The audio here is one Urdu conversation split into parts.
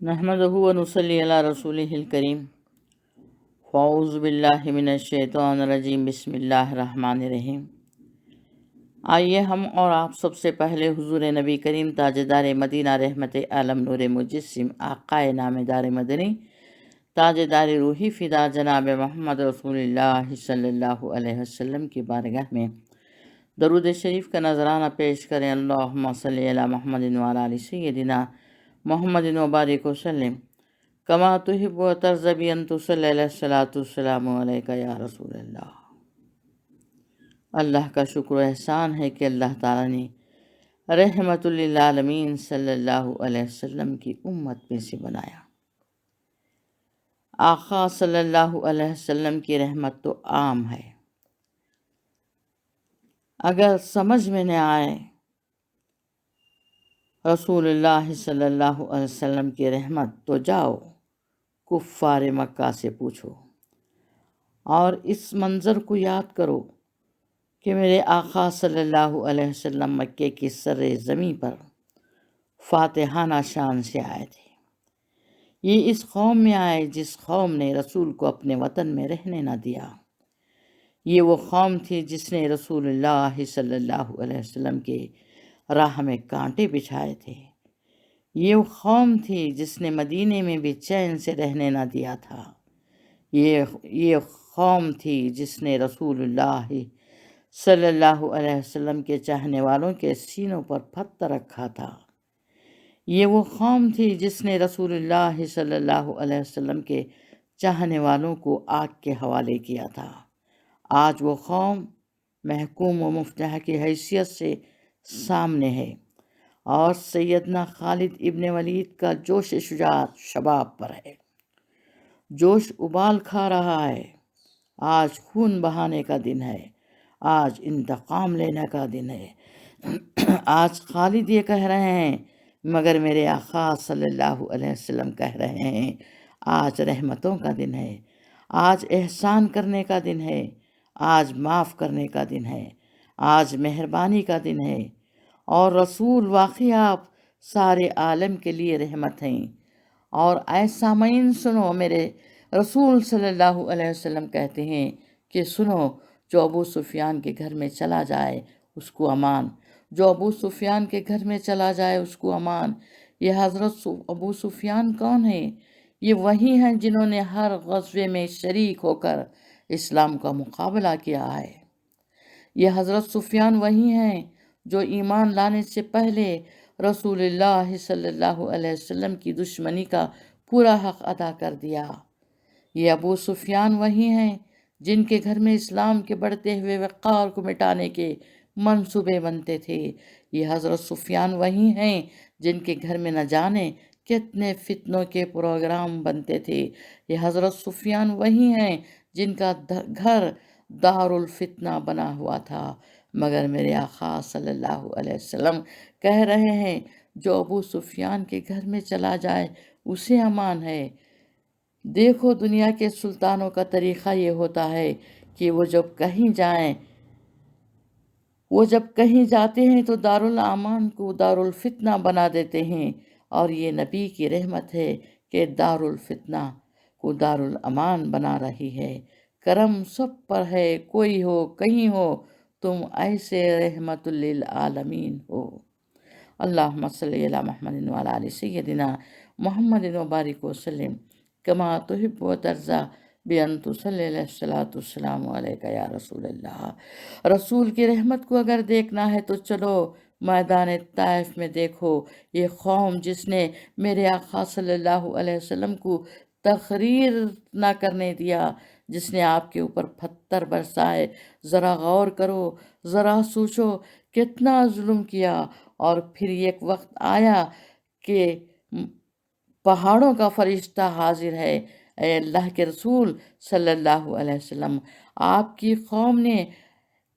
نحمدہ و نصلی علی رسولہ الکریم فاعوذ باللہ من الشیطان الرجیم بسم اللہ الرحمن الرحیم۔ آئیے ہم اور آپ سب سے پہلے حضور نبی کریم تاجدار مدینہ رحمت عالم نور مجسم آقائے نامدار مدنی تاجدار روحی فدا جناب محمد رسول اللہ صلی اللہ علیہ وسلم کی بارگاہ میں درود شریف کا نذرانہ پیش کریں۔ اللہم صلی علی محمد وعلی آل سیدنا محمد وبارک وسلم کما تحب و ترضی ان تصلی علیہ الصلوۃ والسلام علیک یا رسول اللہ۔ اللہ کا شکر و احسان ہے کہ اللہ تعالیٰ نے رحمت للعالمین صلی اللہ علیہ وسلم کی امت میں سے بنایا۔ آقا صلی اللہ علیہ وسلم کی رحمت تو عام ہے، اگر سمجھ میں نہ آئے رسول اللہ صلی اللہ علیہ وسلم کی رحمت تو جاؤ کفار مکہ سے پوچھو اور اس منظر کو یاد کرو کہ میرے آقا صلی اللہ علیہ وسلم مکے کی سر زمین پر فاتحانہ شان سے آئے تھے۔ یہ اس قوم میں آئے جس قوم نے رسول کو اپنے وطن میں رہنے نہ دیا۔ یہ وہ قوم تھی جس نے رسول اللہ صلی اللہ علیہ وسلم کے راہ میں کانٹے بچھائے تھے۔ یہ وہ قوم تھی جس نے مدینے میں بھی چین سے رہنے نہ دیا تھا۔ یہ قوم تھی جس نے رسول اللہ صلی اللہ علیہ وسلم کے چاہنے والوں کے سینوں پر پتھر رکھا تھا۔ یہ وہ قوم تھی جس نے رسول اللہ صلی اللہ علیہ وسلم کے چاہنے والوں کو آگ کے حوالے کیا تھا۔ آج وہ قوم محکوم و مفتح کی حیثیت سے سامنے ہے اور سیدنا خالد ابن ولید کا جوش شجاعت شباب پر ہے۔ جوش ابال کھا رہا ہے۔ آج خون بہانے کا دن ہے، آج انتقام لینے کا دن ہے۔ آج خالد یہ کہہ رہے ہیں، مگر میرے آقا صلی اللہ علیہ وسلم کہہ رہے ہیں آج رحمتوں کا دن ہے، آج احسان کرنے کا دن ہے، آج معاف کرنے کا دن ہے، آج مہربانی کا دن ہے، اور رسول واقعی آپ سارے عالم کے لیے رحمت ہیں۔ اور اے سامعین سنو، میرے رسول صلی اللہ علیہ وسلم کہتے ہیں کہ سنو، جو ابو سفیان کے گھر میں چلا جائے اس کو امان، جو ابو سفیان کے گھر میں چلا جائے اس کو امان۔ یہ حضرت ابو سفیان کون ہیں؟ یہ وہی ہیں جنہوں نے ہر غزوے میں شریک ہو کر اسلام کا مقابلہ کیا ہے۔ یہ حضرت سفیان وہی ہیں جو ایمان لانے سے پہلے رسول اللہ صلی اللہ علیہ وسلم کی دشمنی کا پورا حق ادا کر دیا۔ یہ ابو سفیان وہی ہیں جن کے گھر میں اسلام کے بڑھتے ہوئے وقار کو مٹانے کے منصوبے بنتے تھے۔ یہ حضرت سفیان وہی ہیں جن کے گھر میں نہ جانے کتنے فتنوں کے پروگرام بنتے تھے۔ یہ حضرت سفیان وہی ہیں جن کا گھر دار الفتنہ بنا ہوا تھا، مگر میرے آقا صلی اللہ علیہ وسلم کہہ رہے ہیں جو ابو سفیان کے گھر میں چلا جائے اسے امان ہے۔ دیکھو، دنیا کے سلطانوں کا طریقہ یہ ہوتا ہے کہ وہ جب کہیں جاتے ہیں تو دارالامان کو دارالفتنہ بنا دیتے ہیں، اور یہ نبی کی رحمت ہے کہ دارالفتنہ کو دارالامان بنا رہی ہے۔ کرم سب پر ہے، کوئی ہو کہیں ہو، تم ایسے رحمت للعالمین ہو۔ اللہم صلی علی محمد وعلی آل سیدنا محمد وبارک وسلم کما تحب و ترضی بان تصلی علیہ الصلوۃ والسلام علیک یا رسول اللہ۔ رسول کی رحمت کو اگر دیکھنا ہے تو چلو میدان طائف میں دیکھو۔ یہ قوم جس نے میرے آقا صلی اللہ علیہ وسلم کو تقریر نہ کرنے دیا، جس نے آپ کے اوپر پتھر برسائے، ذرا غور کرو، ذرا سوچو کتنا ظلم کیا۔ اور پھر ایک وقت آیا کہ پہاڑوں کا فرشتہ حاضر ہے، اے اللہ کے رسول صلی اللہ علیہ وسلم، آپ کی قوم نے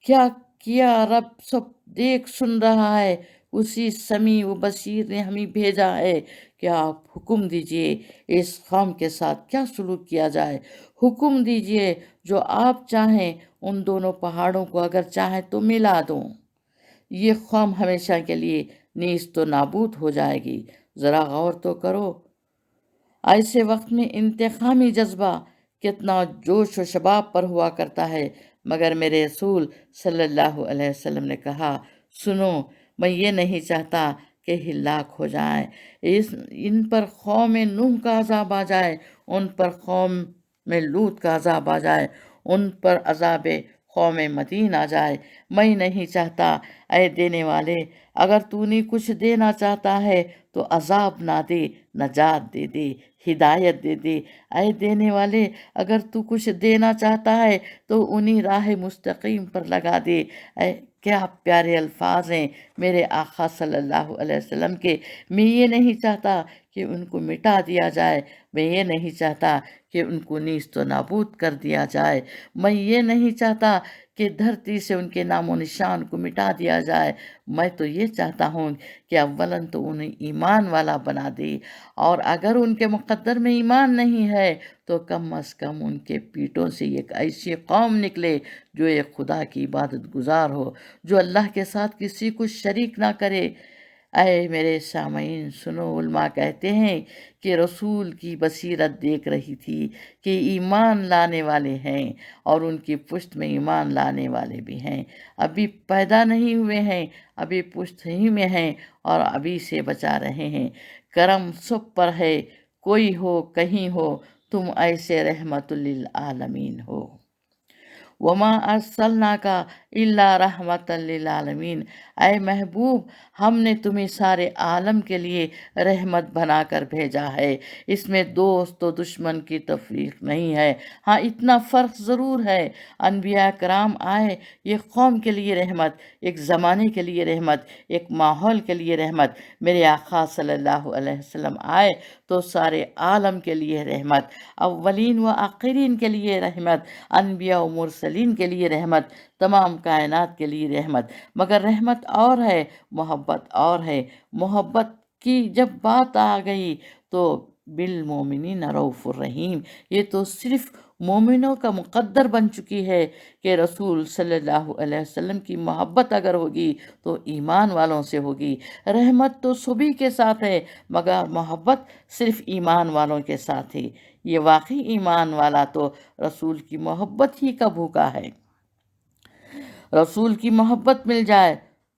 کیا کیا؟ رب سب دیکھ سن رہا ہے، اسی سمیع و بصیر نے ہمیں بھیجا ہے کہ آپ حکم دیجئے اس قوم کے ساتھ کیا سلوک کیا جائے۔ حکم دیجئے، جو آپ چاہیں ان دونوں پہاڑوں کو اگر چاہیں تو ملا دوں، یہ قوم ہمیشہ کے لیے نیست و نابود ہو جائے گی۔ ذرا غور تو کرو، ایسے وقت میں انتقامی جذبہ کتنا جوش و شباب پر ہوا کرتا ہے، مگر میرے رسول صلی اللہ علیہ وسلم نے کہا، سنو، میں یہ نہیں چاہتا کہ ہلاک ہو جائیں، ان پر قوم نوح کا عذاب آ جائے، ان پر قوم میں لوط کا عذاب آ جائے، ان پر عذاب قوم مدین آ جائے، میں نہیں چاہتا۔ اے دینے والے، اگر تو نے کچھ دینا چاہتا ہے تو عذاب نہ دے، نجات دے دے، ہدایت دے دے۔ اے دینے والے، اگر تو کچھ دینا چاہتا ہے تو انہی راہ مستقیم پر لگا دے۔ کیا پیارے الفاظ ہیں میرے آقا صلی اللہ علیہ وسلم کے۔ میں یہ نہیں چاہتا کہ ان کو مٹا دیا جائے، میں یہ نہیں چاہتا کہ ان کو نیست و نابود کر دیا جائے، میں یہ نہیں چاہتا کہ دھرتی سے ان کے نام و نشان کو مٹا دیا جائے۔ میں تو یہ چاہتا ہوں کہ اولاً تو انہیں ایمان والا بنا دے، اور اگر ان کے مقدر میں ایمان نہیں ہے تو کم از کم ان کے پیٹوں سے ایک ایسی قوم نکلے جو ایک خدا کی عبادت گزار ہو، جو اللہ کے ساتھ کسی کو شریک نہ کرے۔ اے میرے سامعین سنو، علماء کہتے ہیں کہ رسول کی بصیرت دیکھ رہی تھی کہ ایمان لانے والے ہیں اور ان کی پشت میں ایمان لانے والے بھی ہیں، ابھی پیدا نہیں ہوئے ہیں، ابھی پشت ہی میں ہیں اور ابھی سے بچا رہے ہیں۔ کرم سب پر ہے، کوئی ہو کہیں ہو، تم ایسے رحمت للعالمین ہو۔ وما ارسلناک الا رحمت للعالمین، اے محبوب، ہم نے تمہیں سارے عالم کے لیے رحمت بنا کر بھیجا ہے۔ اس میں دوست و دشمن کی تفریق نہیں ہے، ہاں اتنا فرق ضرور ہے، انبیاء کرام آئے ایک قوم کے لیے رحمت، ایک زمانے کے لیے رحمت، ایک ماحول کے لیے رحمت۔ میرے آقا صلی اللہ علیہ وسلم آئے تو سارے عالم کے لیے رحمت، اولین و آخرین کے لیے رحمت، انبیاء و مرسلین کے لیے رحمت، تمام کائنات کے لیے رحمت۔ مگر رحمت اور ہے، محبت اور ہے۔ محبت کی جب بات آ گئی تو بالمومنین رؤوف الرحیم، یہ تو صرف مومنوں کا مقدر بن چکی ہے کہ رسول صلی اللہ علیہ وسلم کی محبت اگر ہوگی تو ایمان والوں سے ہوگی۔ رحمت تو سبھی کے ساتھ ہے، مگر محبت صرف ایمان والوں کے ساتھ ہے۔ یہ واقعی ایمان والا تو رسول کی محبت ہی کا بھوکا ہے۔ رسول کی محبت مل جائے،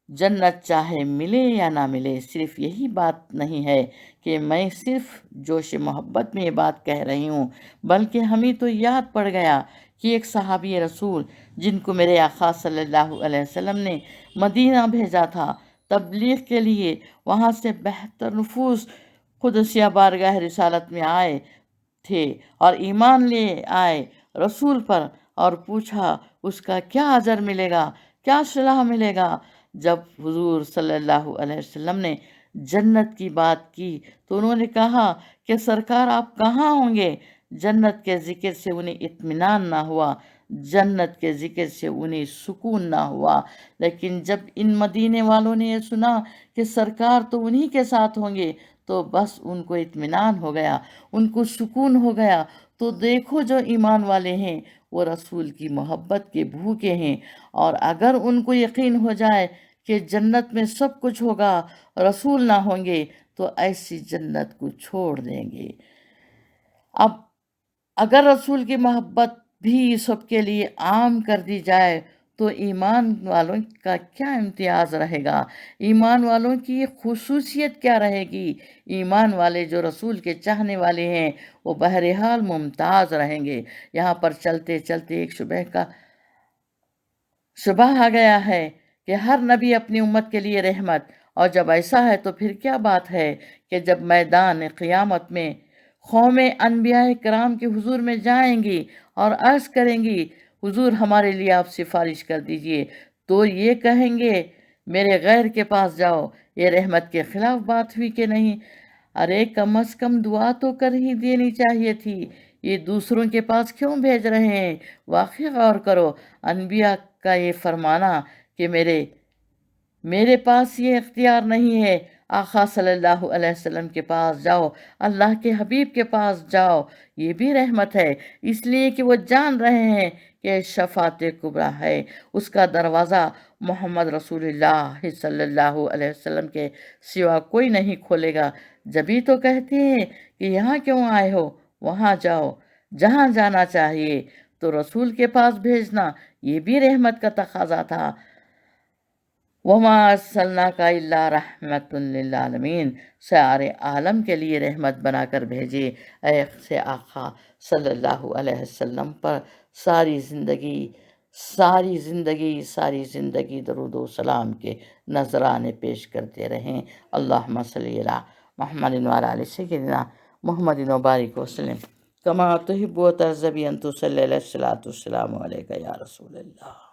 جنت چاہے ملے یا نہ ملے۔ صرف یہی بات نہیں ہے کہ میں صرف جوش محبت میں یہ بات کہہ رہی ہوں، بلکہ ہمیں تو یاد پڑ گیا کہ ایک صحابی رسول جن کو میرے آقا صلی اللہ علیہ وسلم نے مدینہ بھیجا تھا تبلیغ کے لیے، وہاں سے بہتر نفوس قدسیہ بارگاہ رسالت میں آئے تھے اور ایمان لے آئے رسول پر، اور پوچھا اس کا کیا اجر ملے گا، کیا صلاح ملے گا۔ جب حضور صلی اللہ علیہ وسلم نے جنت کی بات کی تو انہوں نے کہا کہ سرکار آپ کہاں ہوں گے؟ جنت کے ذکر سے انہیں اطمینان نہ ہوا، جنت کے ذکر سے انہیں سکون نہ ہوا۔ لیکن جب ان مدینے والوں نے یہ سنا کہ سرکار تو انہی کے ساتھ ہوں گے تو بس ان کو اطمینان ہو گیا، ان کو سکون ہو گیا۔ تو دیکھو جو ایمان والے ہیں وہ رسول کی محبت کے بھوکے ہیں، اور اگر ان کو یقین ہو جائے کہ جنت میں سب کچھ ہوگا، رسول نہ ہوں گے، تو ایسی جنت کو چھوڑ دیں گے۔ اب اگر رسول کی محبت بھی سب کے لیے عام کر دی جائے تو ایمان والوں کا کیا امتیاز رہے گا؟ ایمان والوں کی یہ خصوصیت کیا رہے گی؟ ایمان والے جو رسول کے چاہنے والے ہیں وہ بہرحال ممتاز رہیں گے۔ یہاں پر چلتے چلتے ایک شبہ آ گیا ہے کہ ہر نبی اپنی امت کے لیے رحمت، اور جب ایسا ہے تو پھر کیا بات ہے کہ جب میدان قیامت میں قوم انبیاء کرام کے حضور میں جائیں گی اور عرض کریں گی حضور ہمارے لیے آپ سفارش کر دیجئے، تو یہ کہیں گے میرے غیر کے پاس جاؤ۔ یہ رحمت کے خلاف بات ہوئی کہ نہیں؟ ارے کم از کم دعا تو کر ہی دینی چاہیے تھی، یہ دوسروں کے پاس کیوں بھیج رہے ہیں؟ واقعی غور کرو، انبیاء کا یہ فرمانا کہ میرے پاس یہ اختیار نہیں ہے، آقا صلی اللہ علیہ وسلم کے پاس جاؤ، اللہ کے حبیب کے پاس جاؤ، یہ بھی رحمت ہے، اس لیے کہ وہ جان رہے ہیں کہ شفاعت کبریٰ ہے، اس کا دروازہ محمد رسول اللہ صلی اللہ علیہ وسلم کے سوا کوئی نہیں کھولے گا۔ جبھی تو کہتے ہیں کہ یہاں کیوں آئے ہو، وہاں جاؤ، جہاں جانا چاہیے تو رسول کے پاس بھیجنا، یہ بھی رحمت کا تقاضا تھا۔ وما ارسلناک الا رحمت للعالمین، سارے عالم کے لیے رحمت بنا کر بھیجے۔ اے آقا صلی اللہ علیہ وسلم پر ساری زندگی درود و سلام کے نذرانے پیش کرتے رہیں۔ اللہم صلی علی محمد وعلی آل سیدنا محمد وبارک وسلم کما تحب و ترضى ان تصلی علیہ الصلوۃ والسلام علیک یا رسول اللہ۔